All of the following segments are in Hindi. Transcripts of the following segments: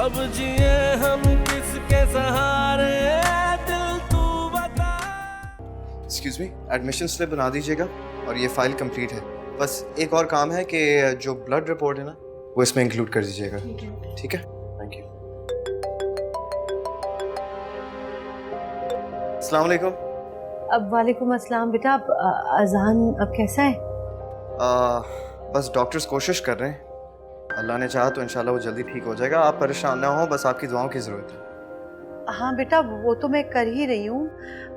अब जिए हम किसके सहारे, दिल तू बता। एक्सक्यूज मी, एडमिशन स्लिप बना दीजिएगा और ये फाइल कंप्लीट है। बस एक और काम है कि जो ब्लड रिपोर्ट है ना वो इसमें इंक्लूड कर दीजिएगा। ठीक है, थैंक यू। अस्सलाम वालेकुम। अब वालेकुम अस्सलाम। बेटा अब अजान अब कैसा है? बस डॉक्टर्स कोशिश कर रहे हैं, अल्लाह ने चाहा तो इंशाल्लाह वो जल्दी ठीक हो जाएगा। आप परेशान ना हो, बस आपकी दुआओं की ज़रूरत है। हाँ बेटा वो तो मैं कर ही रही हूँ।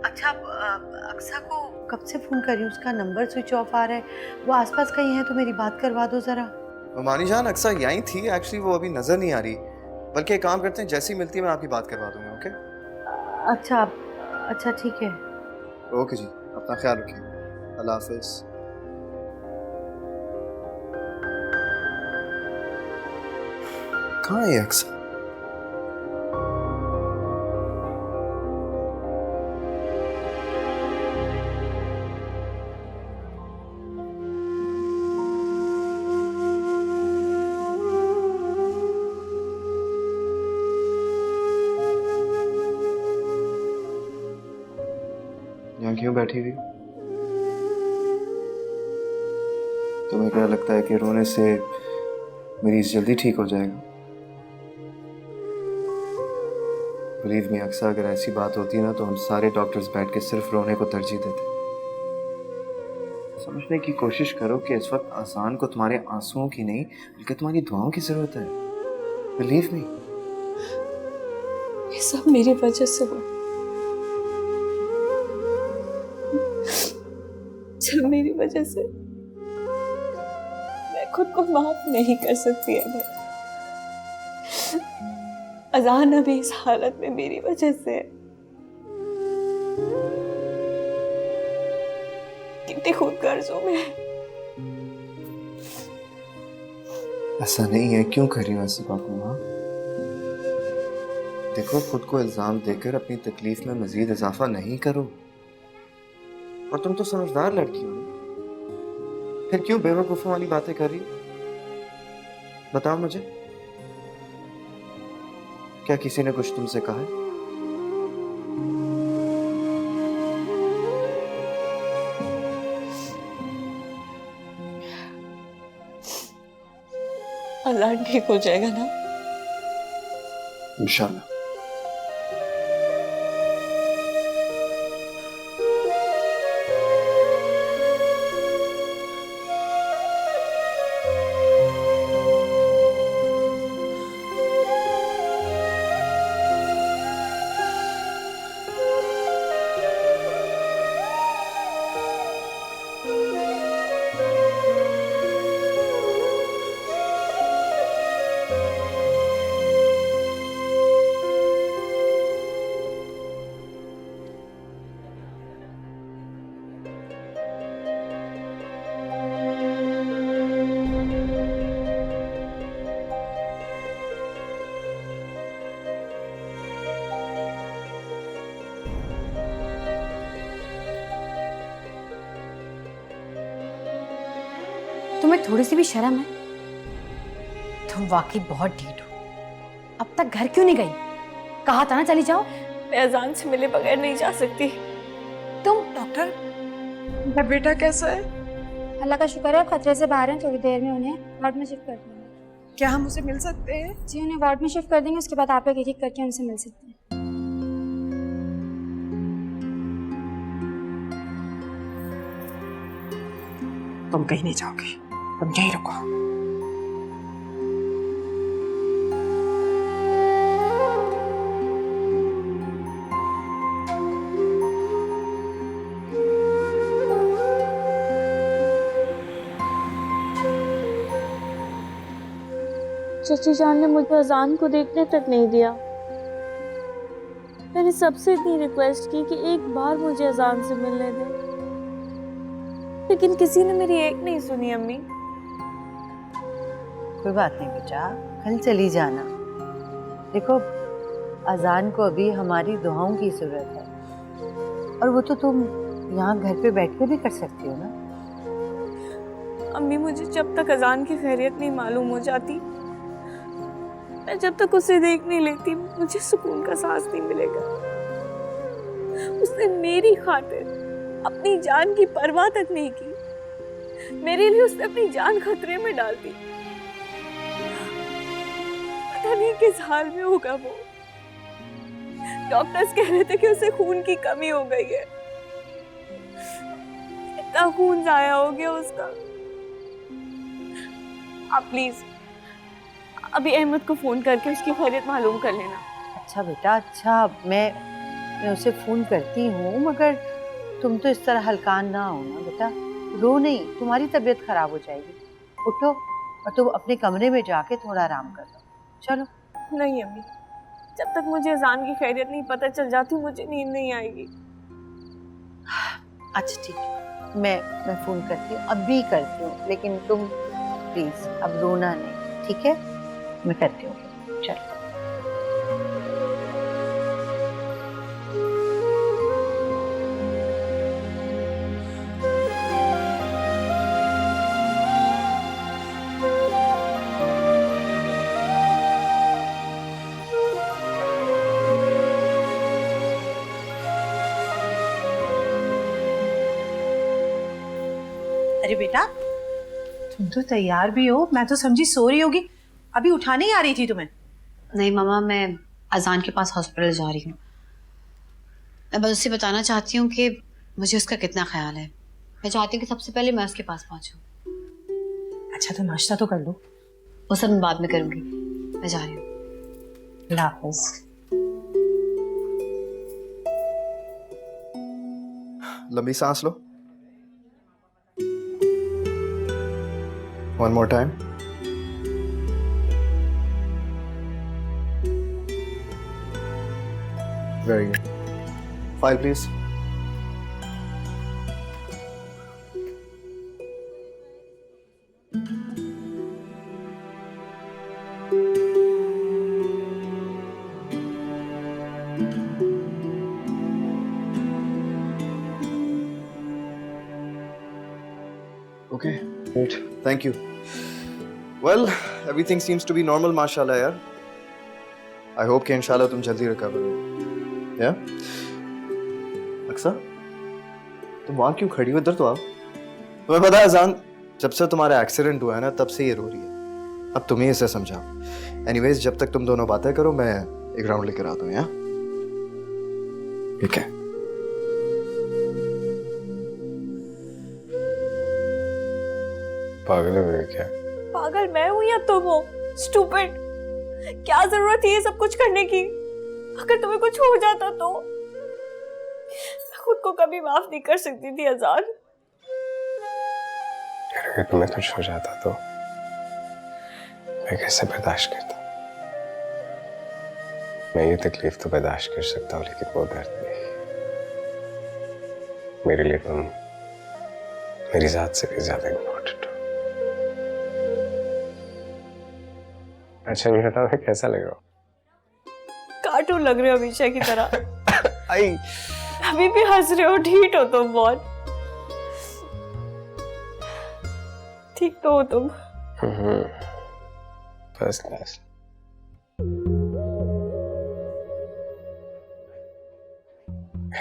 अच्छा अक्सा को कब से फ़ोन कर रही हूँ, उसका नंबर स्विच ऑफ आ रहा है। वो आसपास कहीं है तो मेरी बात करवा दो ज़रा। मानी जान अक्सा यहीं थी, एक्चुअली वो अभी नज़र नहीं आ रही। बल्कि एक काम करते हैं, जैसी मिलती है मैं आपकी बात करवा दूंगा। ओके अच्छा ठीक है। ओके जी, अपना ख्याल रखिए, अल्लाह हाफिज़। कहाँ है अक्सा? यहाँ क्यों बैठी हुई? तुम्हें क्या लगता है कि रोने से मरीज जल्दी ठीक हो जाएगा? बिलीव मी अक्सर, अगर ऐसी बात होती ना तो हम सारे डॉक्टर्स बैठ के सिर्फ रोने को तरजीह देते। समझने की कोशिश करो कि इस वक्त आसान को तुम्हारे आंसुओं की नहीं बल्कि तुम्हारी दुआओं की जरूरत है। Believe me. ये सब मेरी वजह से हुआ। सब मेरी वजह से। मैं खुद को माफ नहीं कर सकती है। अजान अभी इस हालत में मेरी वजह से है। कितने खुद कर्जों में। ऐसा नहीं है, क्यों कर रही हो ऐसी बात माँ? देखो, खुद को इल्जाम देकर अपनी तकलीफ में मजीद इजाफा नहीं करो। और तुम तो समझदार लड़की हो, फिर क्यों बेवकूफों वाली बातें कर रही? बताओ मुझे, क्या किसी ने कुछ तुमसे कहा है? अजान ठीक हो जाएगा ना? इंशाल्लाह। तुम्हें थोड़ी सी भी शर्म है? तुम वाकई बहुत ढीठ हो। अब तक घर क्यों नहीं गई? कहा था ना चली जाओ। मैं अजान से मिले बगैर नहीं जा सकती। तुम डॉक्टर, मेरा बेटा कैसा है? अल्लाह का शुक्र है, खतरे से बाहर हैं। थोड़ी देर में उन्हें वार्ड में शिफ्ट कर देंगे। क्या हम उसे मिल सकते हैं? जी, उन्हें वार्ड में शिफ्ट कर देंगे, उसके बाद आप लोग एक-एक करके उनसे मिल सकते हैं। तुम कहीं नहीं जाओगे, तुम यहीं रुको। चची जान ने मुझे अजान को देखने तक नहीं दिया। मैंने सबसे इतनी रिक्वेस्ट की कि एक बार मुझे अजान से मिलने दें, लेकिन किसी ने मेरी एक नहीं सुनी। अम्मी, कोई बात नहीं बेटा, कल चली जाना। देखो अजान को अभी हमारी दुआओं की जरूरत है, और वो तो तुम यहाँ घर पे बैठ के भी कर सकती हो ना। अम्मी, मुझे जब तक अजान की खैरियत नहीं मालूम हो जाती मैं जब तक उसे देख नहीं लेती मुझे सुकून का सांस नहीं मिलेगा। उसने मेरी खातिर अपनी जान की परवाह तक नहीं की। मेरे लिए उसने अपनी जान खतरे में डाल दी। पता नहीं किस हाल में होगा वो। डॉक्टर्स कह रहे थे कि उसे खून की कमी हो गई है। इतना खून जाया हो गया उसका। आप प्लीज अभी अहमद को फोन करके उसकी खैरियत मालूम कर लेना। अच्छा बेटा, अच्छा मैं उसे फोन करती हूँ, मगर तुम तो इस तरह हलकान ना हो ना बेटा। रो नहीं, तुम्हारी तबीयत खराब हो जाएगी। उठो और तुम अपने कमरे में जाके थोड़ा आराम कर लो। चलो। नहीं अम्मी, जब तक मुझे अजान की खैरियत नहीं पता चल जाती मुझे नींद नहीं आएगी। अच्छा ठीक है, मैं फोन करती हूँ, अभी करती हूँ, लेकिन तुम प्लीज अब रोना नहीं, ठीक है? मैं करती हूँ। चलो। अरे बेटा, तुम तो तैयार भी हो। मैं तो समझी सो रही होगी। अभी उठाने ही आ रही थी तुम्हें। नहीं मामा, मैं अजान के पास हॉस्पिटल जा रही हूँ। मैं बस उससे बताना चाहती हूँ कि मुझे उसका कितना ख्याल है। मैं चाहती हूँ कि सबसे पहले मैं उसके पास पहुँचूँ। अच्छा तो नाश्ता तो कर लो। वो सब मैं बाद में करूँगी। मैं जा रही हूँ। अल्लाह हाफ़िज़। लंबी सांस लो। One more time. Very good. File, please. Okay. Great. Thank you. Well, everything seems to be normal, माशाल्लाह यार. I hope कि इंशाल्लाह तुम जल्दी रिकवर हो. Yeah? अक्सा, तुम वहाँ क्यों खड़ी हो? इधर तो आओ. तुम्हें पता है अजान, जब से तुम्हारा एक्सीडेंट हुआ है ना, तब से ये रो रही है. अब तुम ही इसे समझाओ. Anyways, जब तक तुम दोनों बातें करो, मैं एक राउंड लेकर आता हूँ. यार? ठीक है. पागल हो गए क्या? पागल मैं हूँ या तुम हो? स्टूपिड! क्या जरूरत थी ये सब कुछ करने की? अगर तुम्हें कुछ हो जाता तो मैं खुद को कभी माफ नहीं कर सकती थी अजान। अगर तुम्हें कुछ हो जाता तो मैं कैसे बर्दाश्त करता? मैं ये तकलीफ तो बर्दाश्त कर सकता हूँ, लेकिन वो दर्द नहीं। मेरे लिए तुम मेरी जात से भी ज्यादा इम्पोर्टेंट हो। अच्छा ये बताओ, कैसा लग रहा हो? कार्टून लग रहे हो हमेशा की तरह। आई अभी भी हंस रहे हो, ढीठ हो तुम बहुत। ठीक तो हो तुम? First class.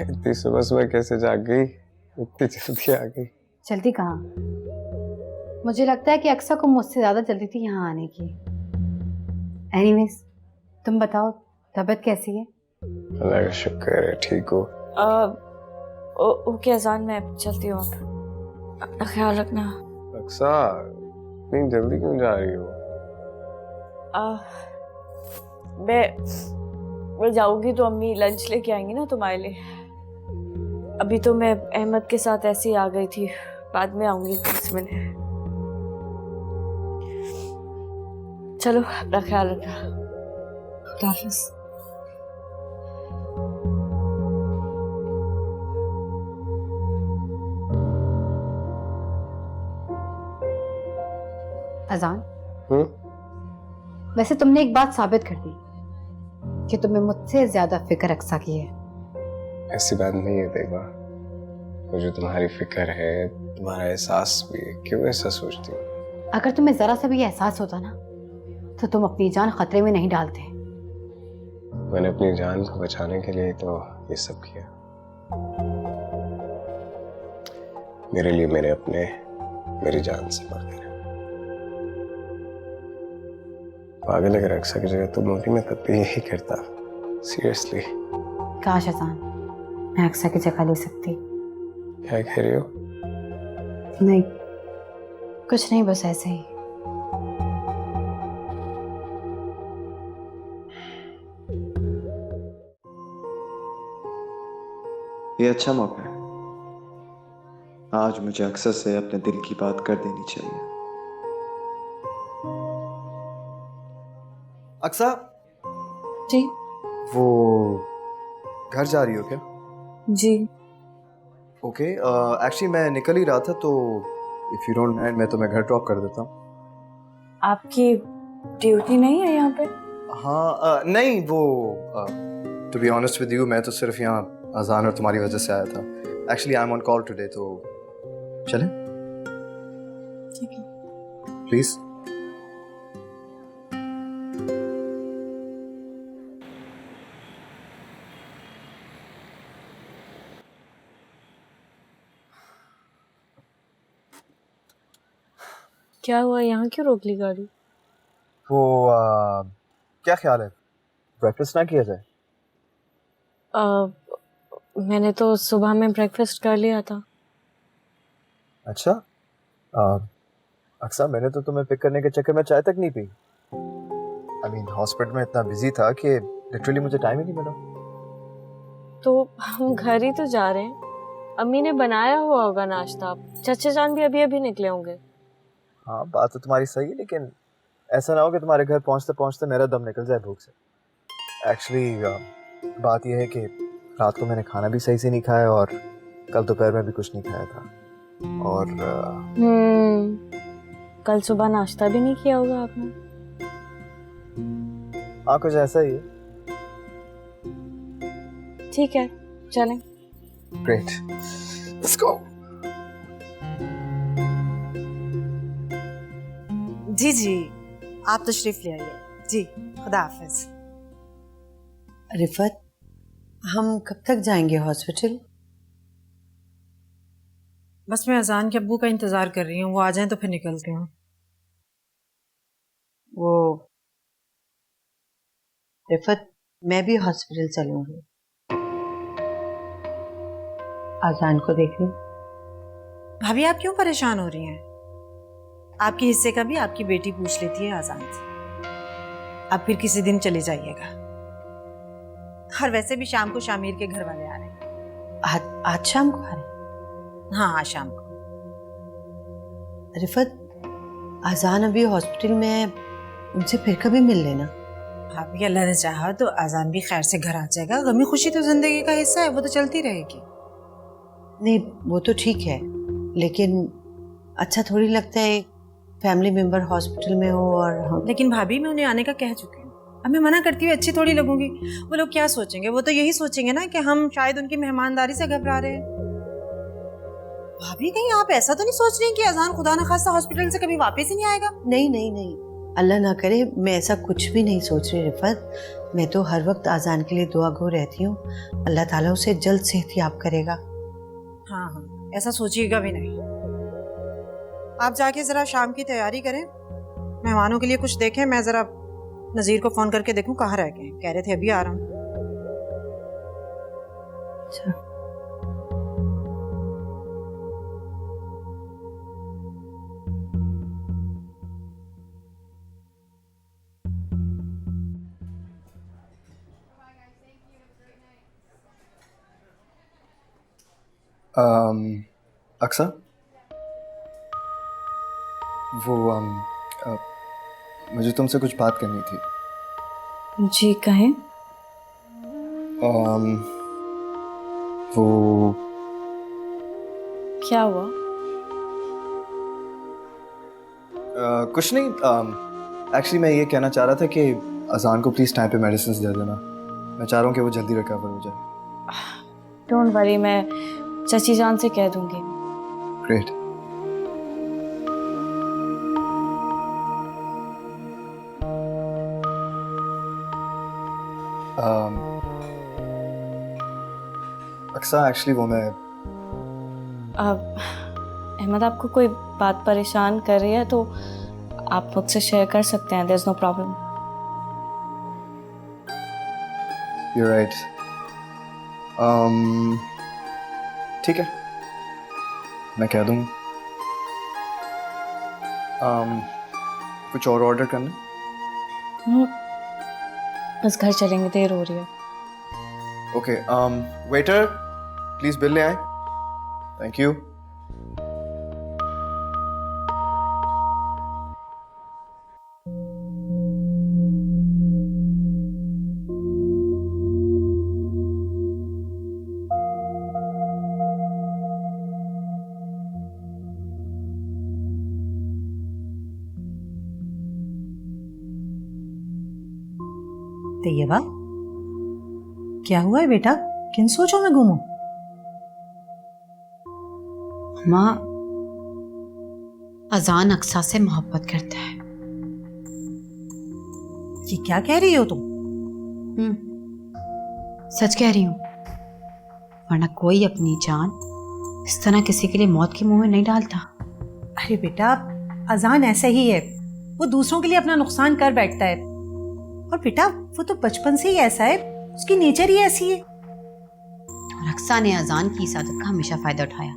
इतनी सुबह सुबह कैसे जाग गई? इतनी जल्दी आ गई? जल्दी कहाँ? मुझे लगता है कि अक्सा को मुझसे ज्यादा जल्दी थी यहाँ आने की। एनीवेज, तुम बताओ तबीयत कैसी है? अल्लाह का शुक्र है, ठीक हो। ओके अजान, मैं चलती हूँ। अपना ख्याल रखना। अक्सा, इतनी जल्दी क्यों जा रही हो? मैं जाऊंगी तो अम्मी लंच लेके आएंगी ना तुम्हारे लिए। अभी तो मैं अहमद के साथ ऐसे ही आ गई थी, बाद में आऊंगी 10 मिनट। चलो अपना ख्याल रखना। अल्लाह हाफ़िज़। अजान, वैसे तुमने एक बात साबित कर दी कि तुम्हें मुझसे ज्यादा फिक्र अक्सा की है। ऐसी बात नहीं है देवा, मुझे तुम्हारी फिक्र है, तुम्हारा एहसास भी है। क्यों ऐसा सोचती हो? अगर तुम्हें जरा सा भी एहसास होता ना तो तुम अपनी जान खतरे में नहीं डालते। मैंने अपनी जान को बचाने के लिए तो ये सब किया। मेरे लिए मेरे अपने मेरी जान से बढ़ गए। पागल अगर अक्सर की जगह तुम होती मैं तब भी यही करता। सीरियसली। काश अजान मैं अक्सर की जगह ले सकती। क्या कह रही हो? नहीं कुछ नहीं, बस ऐसे ही। ये अच्छा मौका है, आज मुझे अक्सर से अपने दिल की बात कर देनी चाहिए। अक्सर जी वो घर जा रही हो क्या? जी। ओके, एक्चुअली मैं निकल ही रहा था, तो इफ यू डोंट माइंड मैं तुम्हें घर ड्रॉप कर देता हूँ। आपकी ड्यूटी नहीं है यहाँ पे? हाँ नहीं, वो to be honest with you मैं तो सिर्फ यहाँ अजान और तुम्हारी वजह से आया था। Actually I am on call today, तो चलें? ठीक है। प्लीज। क्या हुआ, यहाँ क्यों रोक ली गाड़ी? वो क्या ख्याल है, ब्रेकफास्ट ना किया जाए? मैंने तो सुबह में ब्रेकफास्ट कर लिया था। अच्छा, अक्सर मैंने तो तुम्हें पिक करने के चक्कर में चाय तक नहीं पी। आई मीन हॉस्पिटल में इतना बिजी था कि लिटरली मुझे टाइम ही नहीं मिला। तो हम घर ही तो जा रहे हैं, अम्मी ने बनाया हुआ होगा नाश्ता। चचा जान भी अभी अभी निकले होंगे। हाँ बात तो तुम्हारी सही है, लेकिन ऐसा ना हो कि तुम्हारे घर पहुंचते पहुंचते मेरा दम निकल जाए भूख से। एक्चुअली बात यह है कि रात को मैंने खाना भी सही से नहीं खाया और कल दोपहर में भी कुछ नहीं खाया था। और कल सुबह नाश्ता भी नहीं किया होगा आपने? हाँ कुछ ऐसा ही है। ठीक है चलें। Great, let's go. जी जी, आप तशरीफ ले आइए। जी खुदा हाफिज। रिफत, हम कब तक जाएंगे हॉस्पिटल? बस मैं अजान के अब्बू का इंतजार कर रही हूँ, वो आ जाएं तो फिर निकलते हैं। वो रिफत, मैं भी हॉस्पिटल चलूंगी। अजान को देख ली। भाभी आप क्यों परेशान हो रही हैं? आपके हिस्से का भी आपकी बेटी पूछ लेती है अजान से। आप फिर किसी दिन चले जाइएगा। और वैसे भी शाम को शामिर के घर वाले आ रहे हैं। आज शाम को आ रहे? हाँ आज शाम को। रिफत, अजान अभी हॉस्पिटल में है, उनसे फिर कभी मिल लेना। भाभी अल्लाह ने चाहा तो अजान भी खैर से घर आ जाएगा। गमी खुशी तो जिंदगी का हिस्सा है, वो तो चलती रहेगी। नहीं वो तो ठीक है, लेकिन अच्छा थोड़ी लगता है फैमिली मेंबर हॉस्पिटल में हो और हम। लेकिन भाभी मैं उन्हें आने का कह चुकी हूँ। अब मैं मना करती हुई अच्छी थोड़ी लगूंगी। वो लोग क्या सोचेंगे? वो तो यही सोचेंगे ना कि हम शायद उनकी मेहमानदारी से घबरा रहे हैं। भाभी कहीं आप ऐसा तो नहीं सोच रही कि अजान खुदा न खास्ता हॉस्पिटल से कभी वापस ही नहीं आएगा? नहीं नहीं नहीं, अल्लाह ना करे, मैं ऐसा कुछ भी नहीं सोच रही रिफत। मैं तो हर वक्त अजान के लिए दुआ गो रहती हूँ, अल्लाह ताला उसे जल्द सेहतियाब करेगा। हाँ हाँ, ऐसा सोचिएगा भी नहीं। आप जाके जरा शाम की तैयारी करें, मेहमानों के लिए कुछ देखें। मैं जरा नज़ीर को फोन करके देखूं कहाँ रह गए। कह रहे थे अभी आ रहा हूँ। अच्छा अक्सर, वो मुझे तुमसे कुछ बात करनी थी। जी कहें। वो क्या हुआ? कुछ नहीं, एक्चुअली मैं ये कहना चाह रहा था कि अजान को प्लीज़ टाइम पे मेडिसिन दे देना। मैं चाह रहा हूँ कि वो जल्दी रिकवर हो जाए। डोंट वरी, मैं चची जान से कह दूंगी। ग्रेट। अक्सा एक्चुअली वो मैं अहमद, आपको कोई बात परेशान कर रही है तो आप मुझसे शेयर कर सकते हैं, there is no problem. You're right. ठीक है, मैं कह दूँगा। कुछ और ऑर्डर करना? बस घर चलेंगे, देर हो रही है। ओके, वेटर प्लीज बिल ले आए। Thank you. तैयबा, क्या हुआ है बेटा? किन सोचों में गुम हो? माँ, अजान अक्सा से मोहब्बत करता है। ये क्या कह रही हो तुम? सच कह रही हूँ, वरना कोई अपनी जान इस तरह किसी के लिए मौत के मुंह में नहीं डालता। अरे बेटा, अजान ऐसा ही है, वो दूसरों के लिए अपना नुकसान कर बैठता है। और बेटा, वो तो बचपन से ही ऐसा है, उसकी नेचर ही ऐसी है। और अक्सा ने अजान की इस आदत का हमेशा फायदा उठाया।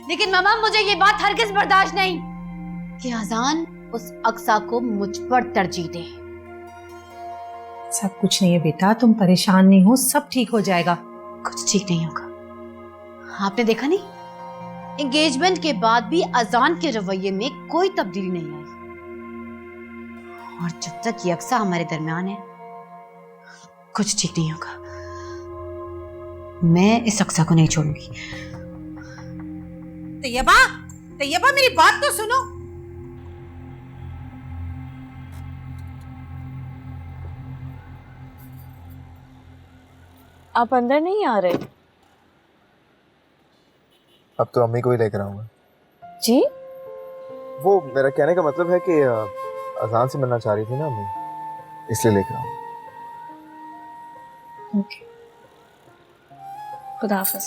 लेकिन मामा, मुझे ये बात हरगिज बर्दाश्त नहीं कि अजान उस अक्सा को मुझ पर तरजीह दे। सब कुछ नहीं है बेटा, तुम परेशान नहीं हो, सब ठीक हो जाएगा। कुछ ठीक नहीं होगा। आपने देखा नहीं, एंगेजमेंट के बाद भी अजान के रवैये में कोई तब्दीली नहीं आई। और जब तक ये अक्सा हमारे दरमियान है, कुछ ठीक नहीं होगा। मैं इस अक्सा को नहीं छोड़ूंगी। तैयबा, तैयबा, मेरी बात तो सुनो। आप अंदर नहीं आ रहे? अब तो अम्मी को ही लेकर आऊंगा। जी? वो मेरा कहने का मतलब है कि अजान से मिलना चाह रही थी ना अम्मी, इसलिए लेकर आऊंगा। ओके, खुदा हाफिज।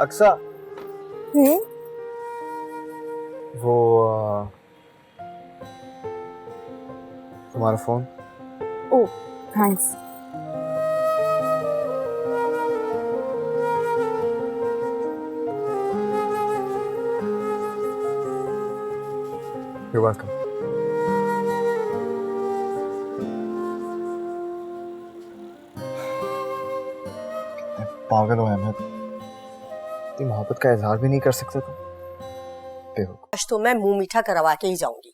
अक्सा, वो तुम्हारा phone. Oh, thanks. You're welcome. पागल हो अहमद, तुम मोहब्बत का इजहार भी नहीं कर सकते तुम। बेवकूफ। आज तो मैं मुंह मीठा करवा के ही जाऊंगी।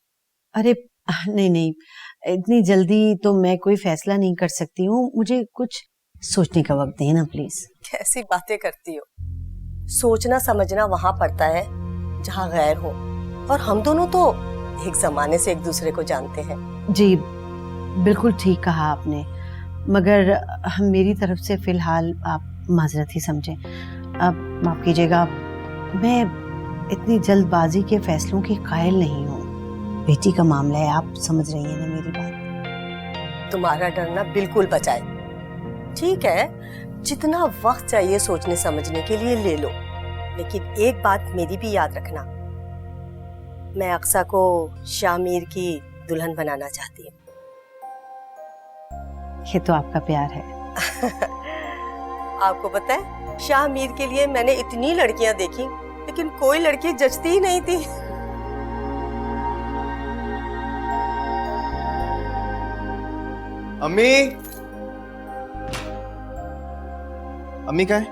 अरे नहीं नहीं, इतनी जल्दी तो मैं कोई फैसला नहीं कर सकती हूँ, मुझे कुछ सोचने का वक्त देना प्लीज। कैसी बातें करती हो? सोचना समझना वहां पड़ता है जहाँ गैर हो, और हम दोनों तो एक जमाने से एक दूसरे को जानते हैं। जी बिल्कुल ठीक कहा आपने, मगर मेरी तरफ से फिलहाल आप माजरत ही समझें। अब माफ कीजिएगा, मैं इतनी जल्दबाजी के फैसलों की कायल नहीं हूँ। बेटी का मामला है, आप समझ रही हैं ना मेरी बात। तुम्हारा डरना बिल्कुल बचाए। ठीक है, जितना वक्त चाहिए सोचने समझने के लिए ले लो, लेकिन एक बात मेरी भी याद रखना, मैं अक्सा को शामिर की दुल्हन बनाना चाहती हूँ। ये तो आपका प्यार है। आपको पता है, शामिर के लिए मैंने इतनी लड़कियां देखी, लेकिन कोई लड़की जचती ही नहीं थी। अम्मी, अम्मी कहाँ है?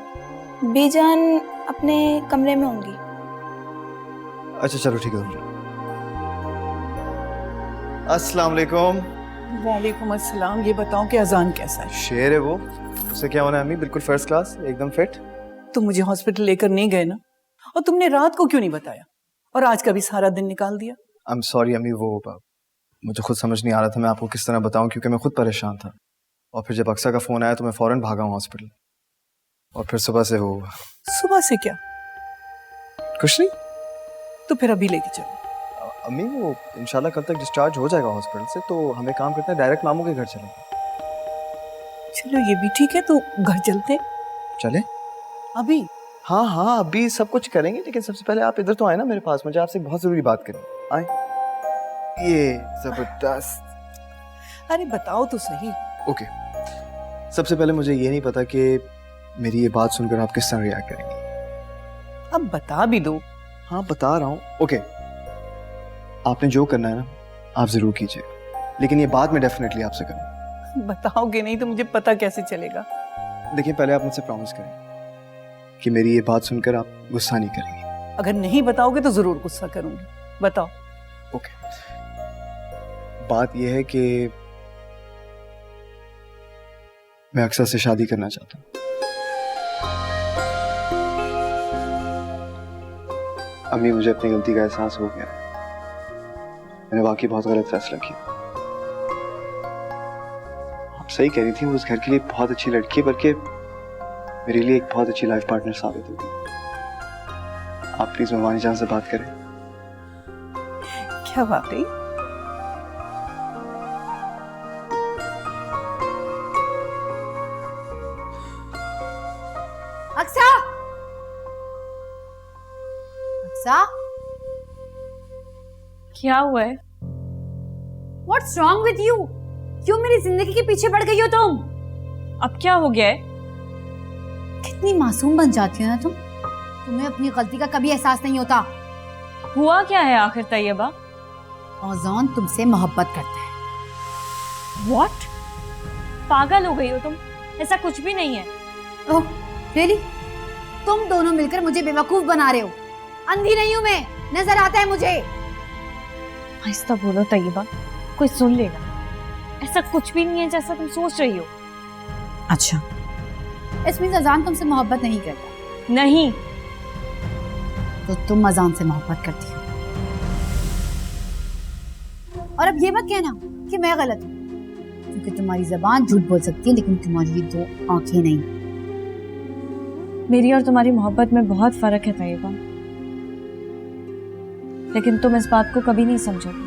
बीजान अपने कमरे में होंगी। अच्छा चलो ठीक है। अस्सलाम वालेकुम। वालेकुम अस्सलाम। ये बताओ कि अजान कैसा है? शेर है वो, उसे क्या होना है अम्मी? बिल्कुल फर्स्ट क्लास, एकदम फिट। तुम मुझे हॉस्पिटल लेकर नहीं गए ना, और तुमने रात को क्यों नहीं बताया, और आज का भी सारा दिन निकाल दिया? आई एम सॉरी अम्मी, वो मुझे खुद समझ नहीं आ रहा था मैं आपको किस तरह बताऊं, क्योंकि मैं खुद परेशान था। और फिर जब अक्सा का फोन आया तो मैं फौरन भागा हूँ हॉस्पिटल, और फिर सुबह से वो। सुबह से क्या? कुछ नहीं। तो फिर अभी लेके चलो। अम्मी वो इंशाल्लाह कल तक डिस्चार्ज हो जाएगा हॉस्पिटल से, तो हमें काम करते हैं डायरेक्ट मामू के घर चलेंगे। चलो ये भी ठीक है, तो घर चलते चले? अभी? हाँ हाँ अभी सब कुछ करेंगे, लेकिन सबसे पहले आप इधर तो आए ना मेरे पास, मुझे आपसे बहुत जरूरी बात करनी है। आए। ये जबरदस्त। अरे बताओ तो सही। ओके, सबसे पहले मुझे ये नहीं पता कि मेरी ये बात सुनकर आप किस तरह रिएक्ट करेंगी। अब बता भी दो। हाँ बता रहा हूँ। ओके, आपने जो करना है ना आप जरूर कीजिए, लेकिन ये बात मैं डेफिनेटली आपसे करूँ। बताओगे नहीं तो मुझे पता कैसे चलेगा? देखिए पहले आप मुझसे प्रॉमिस करें कि मेरी ये बात सुनकर आप गुस्सा नहीं करेंगी। अगर नहीं बताओगे तो जरूर गुस्सा करूंगी। बताओ। ओके, बात यह है कि मैं अक्सर से शादी करना चाहता हूँ। अम्मी मुझे अपनी गलती का एहसास हो गया, मैंने वाकई बहुत गलत फैसला किया। आप सही कह रही थी, वो उस घर के लिए बहुत अच्छी लड़की है, बल्कि मेरे लिए एक बहुत अच्छी लाइफ पार्टनर साबित होगी। आप प्लीज ममानी जान से बात करें। क्या बात है? अक्सा, अक्सा, क्या हुआ है? What's wrong with you? क्यों मेरी जिंदगी के पीछे पड़ गई हो तुम? अब क्या हो गया है? कितनी मासूम बन जाती हो ना तुम। तुम्हें अपनी गलती का कभी एहसास नहीं होता। हुआ क्या है आखिर तैयबा? अज़ान तुमसे मोहब्बत करता है। What? पागल हो गई हो तुम? ऐसा कुछ भी नहीं है। ओह, really? तुम दोनों मिलकर मुझे बेवकूफ बना रहे हो। अंधी नहीं हूं मैं, नजर आता है मुझे। आहिस्ता बोलो तैयबा, कोई सुन लेगा। ऐसा कुछ भी नहीं है जैसा तुम सोच रही हो। अच्छा, इसमें अज़ान तुमसे मोहब्बत नहीं करता? नहीं। तो तुम अज़ान से मोहब्बत करती हो। और अब ये मत कहना कि मैं गलत हूँ, क्योंकि तुम्हारी जबान झूठ बोल सकती है लेकिन तुम्हारी दो आंखें नहीं। मेरी और तुम्हारी मोहब्बत में बहुत फर्क है तैयबा, लेकिन तुम इस बात को कभी नहीं समझोगे।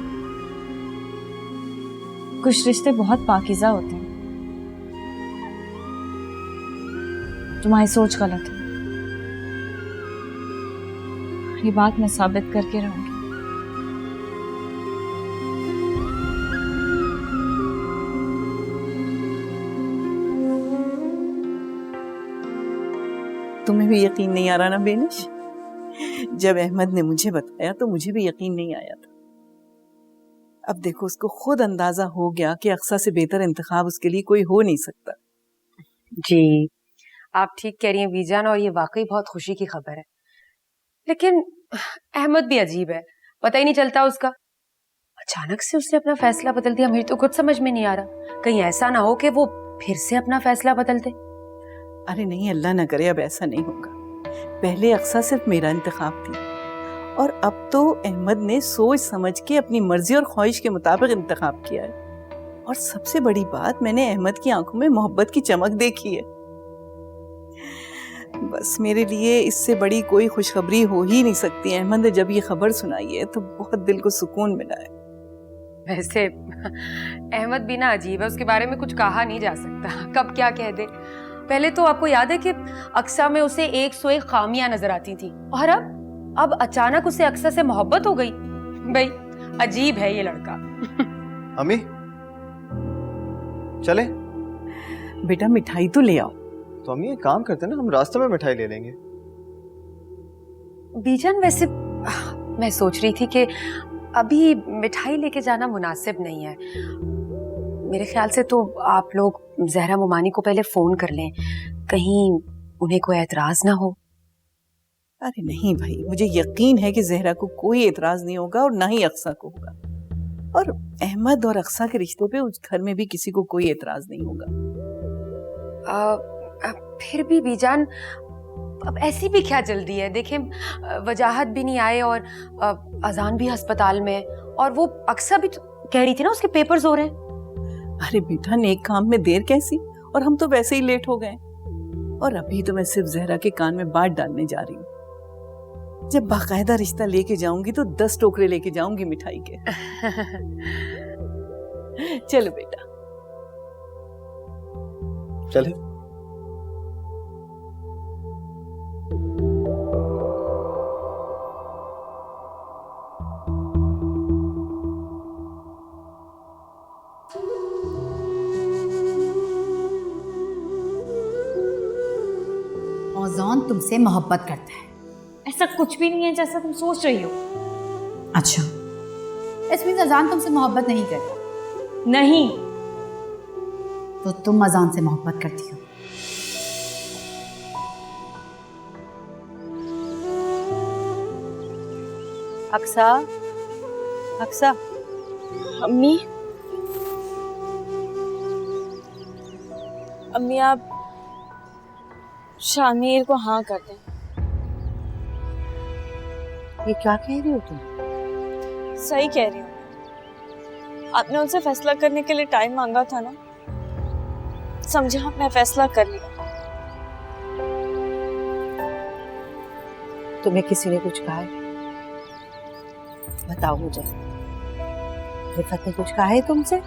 कुछ रिश्ते बहुत पाकीज़ा होते हैं। तुम्हारी सोच गलत है, ये बात मैं साबित करके रहूंगी। तुम्हें भी यकीन नहीं आ रहा ना बेनिश? जब अहमद ने मुझे बताया तो मुझे भी यकीन नहीं आया था। अब देखो, उसको खुद अंदाजा हो गया कि अक्सा से बेहतर इंतखाब उसके लिए कोई हो नहीं सकता। जी आप ठीक कह रही हैं बीजान, और ये वाकई बहुत खुशी की खबर है। लेकिन अहमद भी अजीब है, पता ही नहीं चलता उसका। अचानक से उसने अपना फैसला बदल दिया, मुझे तो कुछ समझ में नहीं आ रहा। कहीं ऐसा ना हो कि वो फिर से अपना फैसला बदल दे। अरे नहीं, अल्लाह ना करे अब ऐसा नहीं होगा। पहले अक्सा सिर्फ मेरा इंतखाब थी, और अब तो अहमद ने सोच समझ के अपनी मर्जी और ख्वाहिश के मुताबिक इंतखाब किया है। और सबसे बड़ी बात, मैंने अहमद की आंखों में मोहब्बत की चमक देखी है। बस मेरे लिए इससे बड़ी कोई खुशखबरी हो ही नहीं सकती। अहमद ने जब ये खबर सुनाई है तो बहुत दिल को सुकून मिला है। वैसे अहमद भी ना अजीब है, उसके बारे में कुछ कहा नहीं जा सकता, कब क्या कह दे। पहले तो आपको याद है कि अक्सा में उसे 101 खामियां नजर आती थी, और अब अचानक उसे अक्सा से मोहब्बत हो गई। भाई अजीब है ये लड़का। अम्मी चले? बेटा मिठाई तो ले आओ। तो अम्मी एक काम करते हैं ना, हम रास्ते में मिठाई ले लेंगे। बीजान वैसे मैं सोच रही थी कि अभी मिठाई लेके जाना मुनासिब नहीं है। मेरे ख्याल से तो आप लोग जहरा मुमानी को पहले फोन कर लें, कहीं उन्हें कोई एतराज ना हो। अरे नहीं भाई, मुझे यकीन है कि जहरा को कोई एतराज नहीं होगा और ना ही अक्सा को होगा। और अहमद और अक्सा के रिश्ते पे उस घर में भी किसी को कोई एतराज नहीं होगा। फिर भी बीजान अब ऐसी भी क्या जल्दी है? देखें वजाहत भी नहीं आए और अजान भी अस्पताल में, और वो अक्सा भी तो कह रही थी ना उसके पेपर्स हो रहे हैं। अरे बेटा, नेक काम में देर कैसी, और हम तो वैसे ही लेट हो गए। और अभी तो मैं सिर्फ जहरा के कान में बात डालने जा रही हूँ। जब बाकायदा रिश्ता लेके जाऊंगी तो 10 टोकरे लेके जाऊंगी मिठाई के। चलो बेटा चले। औजान तुमसे मोहब्बत करता है। ऐसा कुछ भी नहीं है जैसा तुम सोच रही हो। अच्छा, इसमें अजान तुमसे मोहब्बत नहीं करता? नहीं। तो तुम अजान से मोहब्बत करती हो? अक्सा, अक्सा। अम्मी, अम्मी आप शामिर को हाँ कर दें। ये क्या कह रही हो तुम? सही कह रही हूँ। आपने उनसे फैसला करने के लिए टाइम मांगा था ना, समझा मैं फैसला कर लिया। तुम्हें किसी ने कुछ कहा है? बताओ मुझे। रिफत ने कुछ कहा है तुमसे?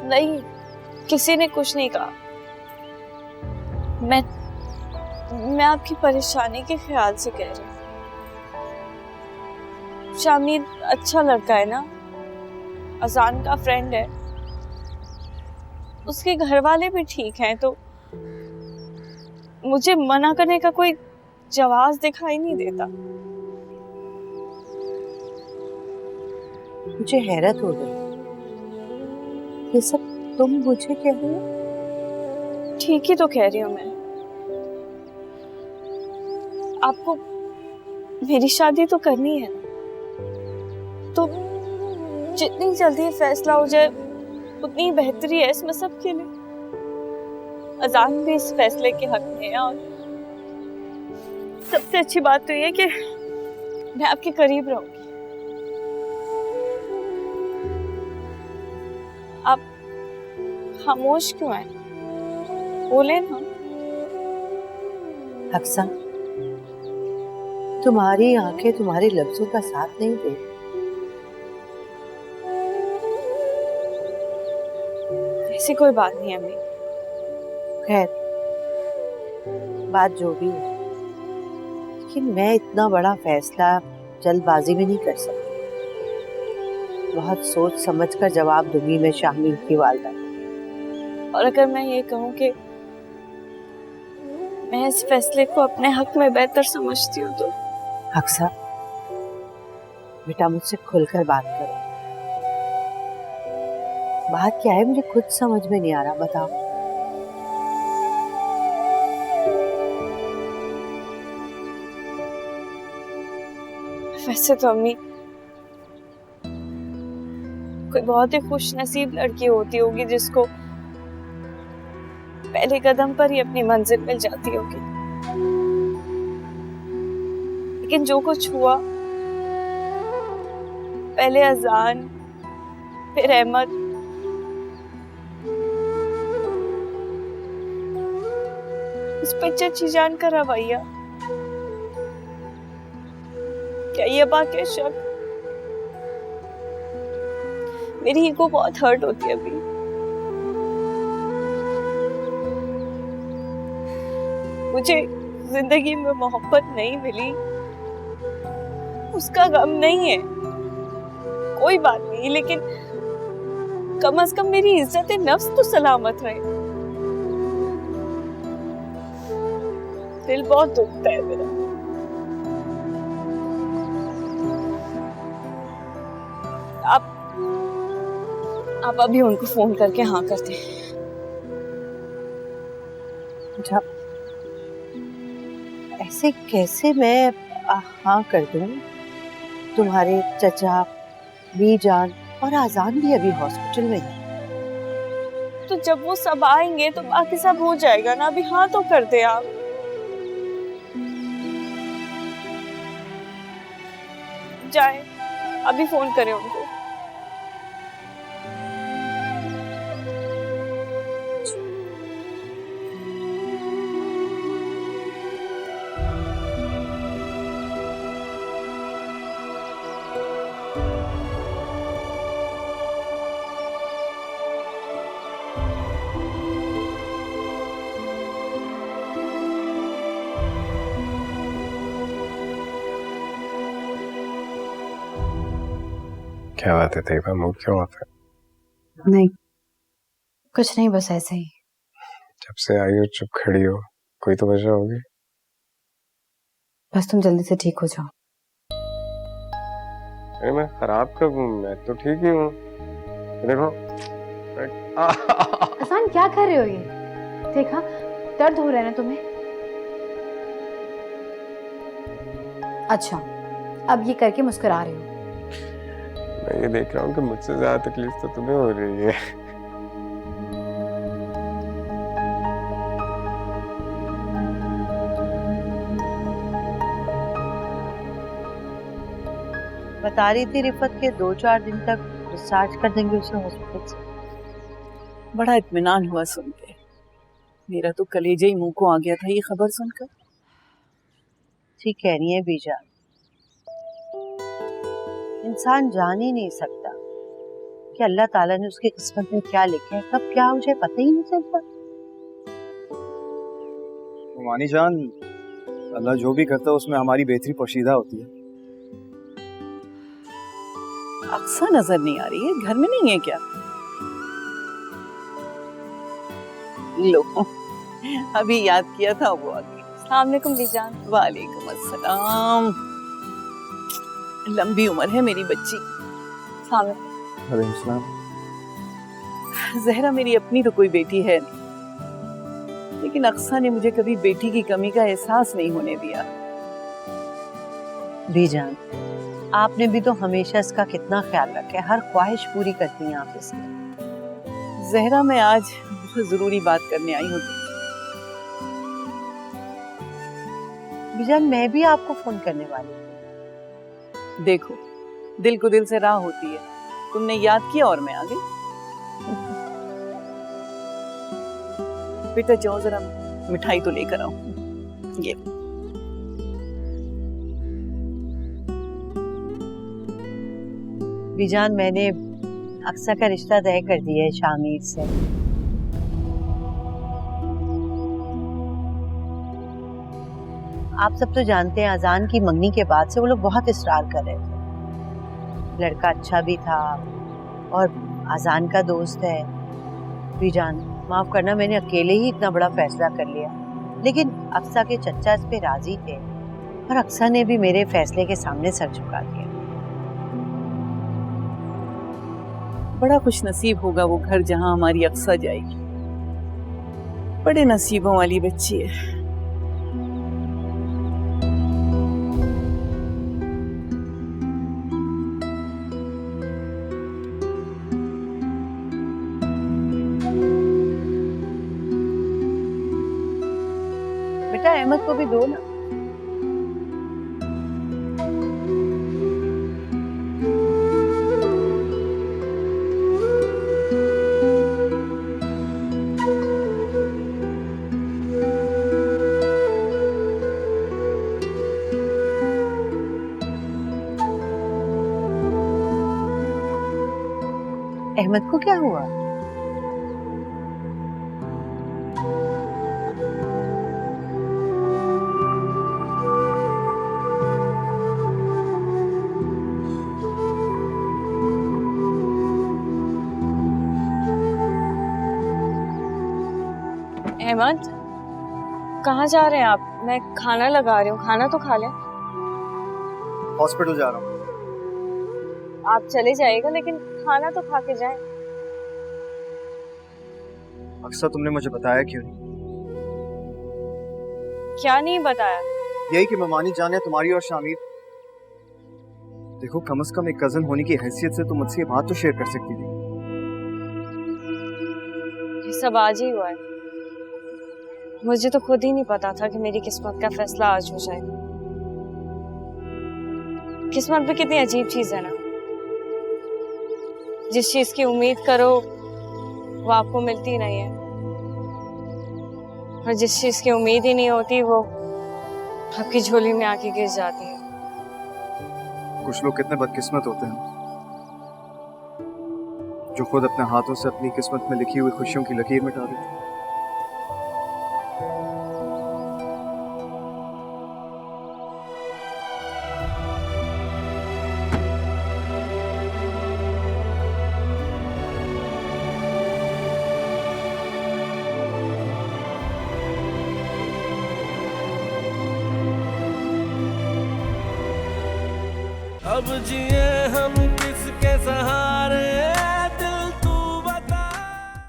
नहीं, किसी ने कुछ नहीं कहा। मैं आपकी परेशानी के ख्याल से कह रही हूँ। शामिर अच्छा लड़का है ना, अजान का फ्रेंड है, उसके घर वाले भी ठीक हैं, तो मुझे मना करने का कोई जवाब दिखाई नहीं देता। मुझे हैरत हो गई, ये सब तुम मुझे कह रही हो? ठीक ही तो कह रही हूँ मैं। आपको मेरी शादी तो करनी है ना, तो जितनी जल्दी फैसला हो जाए उतनी बेहतरी है इसमें सबके लिए। अजान भी इस फैसले के हक में है, और सबसे अच्छी बात तो ये कि मैं आपके करीब रहूंगी। आप खामोश क्यों हैं? बोले ना। अक्सा, तुम्हारी आंखें तुम्हारे लफ्जों का साथ नहीं दे। ऐसी कोई बात नहीं अम्मी। खैर, बात जो भी है, लेकिन मैं इतना बड़ा फैसला जल्दबाजी में नहीं कर सकती। बहुत सोच समझ कर जवाब दूंगी मैं शामिर की वालदा। और अगर मैं ये कहूँ कि मैं इस फैसले को अपने हक में बेहतर समझती हूँ तो? अक्सा, बेटा मुझसे खुलकर बात करो। बात क्या है मुझे खुद समझ में नहीं आ रहा, बताओ। वैसे तो अम्मी कोई बहुत ही खुश नसीब लड़की होती होगी जिसको पहले कदम पर ही अपनी मंजिल मिल जाती होगी, लेकिन जो कुछ हुआ, पहले अजान फिर अहमद, उस पे चची जान का रवैया, क्या ये बात है शक? मेरी ईगो बहुत हर्ट होती है अभी। मुझे जिंदगी में मोहब्बत नहीं मिली, उसका गम नहीं है, कोई बात नहीं, लेकिन कम से कम मेरी इज्जत नफ्स तो सलामत रहे। दिल बहुत दुखता है मेरा। आप अभी उनको फोन करके हाँ करते हैं। ऐसे कैसे मैं हाँ कर दूं? तुम्हारे चचा, बीजान और आजान भी अभी हॉस्पिटल में है। तो जब वो सब आएंगे तो बाकी सब हो जाएगा ना, अभी हाँ तो कर दे आप। जाए, अभी फोन करें उनको। क्या बात है तैयबा, मूड क्यों ऑफ है? नहीं, कुछ नहीं, बस ऐसे ही। जब से आई हो चुप खड़ी हो, कोई तो वजह होगी। बस तुम जल्दी से ठीक हो जाओ। अरे मैं खराब कब हूँ, मैं तो ठीक ही हूँ। देखो असान, क्या कर रहे हो ये? देखा, दर्द हो रहा है ना तुम्हें? अच्छा, अब ये करके मुस्कुरा रहे हो। मैं ये देख रहा हूँ कि मुझसे ज्यादा तकलीफ तो तुम्हें हो रही है। बता रही थी रिफत के 2-4 दिन तक डिस्चार्ज कर देंगे उसे हॉस्पिटल से। बड़ा इत्मीनान हुआ सुन के। मेरा तो कलेजे ही मुंह को आ गया था ये खबर सुनकर। ठीक कह रही है बीजा, इंसान जान ही नहीं सकता कि अल्लाह ताला ने उसकी किस्मत में क्या लिखा है, कब क्या हो जाए पता ही नहीं चलता। मानी जान, अल्लाह जो भी करता है उसमें हमारी बेहतरी पोशीदा होती है। अक्सा नजर नहीं आ रही है, घर में नहीं है क्या? लो, अभी याद किया था वो आ गई। अस्सलाम वालेकुम बीजान। वालेकुम अस्सलाम। लंबी उम्र है मेरी बच्ची। सलाम। जहरा मेरी अपनी तो कोई बेटी है नहीं, लेकिन अक्सा ने मुझे कभी बेटी की कमी का एहसास नहीं होने दिया। बीजान, आपने भी तो हमेशा इसका कितना ख्याल रखा है, हर ख्वाहिश पूरी करती हैं आप इसकी। जहरा, मैं आज बहुत जरूरी बात करने आई हूँ। बीजान, मैं भी आपको फोन करने वाली हूँ। देखो, दिल को दिल से राह होती है, तुमने याद किया और मैं आ गई। बेटा जाओ, जरा मिठाई तो लेकर आओ। ये बीजान, मैंने अक्सा का रिश्ता तय कर दिया है शामिर से। आप सब तो जानते हैं, अजान की मंगनी के बाद से वो लोग बहुत इसरार कर रहे थे। लड़का अच्छा भी था और अजान का दोस्त है। बीजान, माफ करना, मैंने अकेले ही इतना बड़ा फैसला कर लिया, लेकिन अक्सा के चचा इस पे राजी थे और अक्सा ने भी मेरे फैसले के सामने सर झुका दिया। बड़ा खुश नसीब होगा वो घर जहां हमारी अक्सा जाएगी। बड़े नसीबों वाली बच्ची है। बेटा, अहमद को भी दो ना। अहमद को क्या हुआ? अहमद, कहाँ जा रहे हैं आप? मैं खाना लगा रही हूँ, खाना तो खा लें। हॉस्पिटल जा रहा हूँ। आप चले जाइएगा, लेकिन खाना तो खा के जाएं। अक्सर तुमने मुझे बताया क्यों नहीं? क्या नहीं बताया? यही कि ममानी जान है तुम्हारी और शामिर। देखो, कम से कम एक कजन होने की हैसियत से तुम मुझसे ये बात तो शेयर कर सकती थी। ये सब आज ही हुआ है। मुझे तो खुद ही नहीं पता था कि मेरी किस्मत का फैसला आज हो जाएगा। किस्मत भी कितनी अजीब चीज है ना, जिस चीज की उम्मीद करो वो आपको मिलती नहीं है, और जिस चीज की उम्मीद ही नहीं होती वो आपकी झोली में आके गिर जाती है। कुछ लोग कितने बदकिस्मत होते हैं जो खुद अपने हाथों से अपनी किस्मत में लिखी हुई खुशियों की लकीर मिटा देते हैं। अब जिए हम किसके सहारे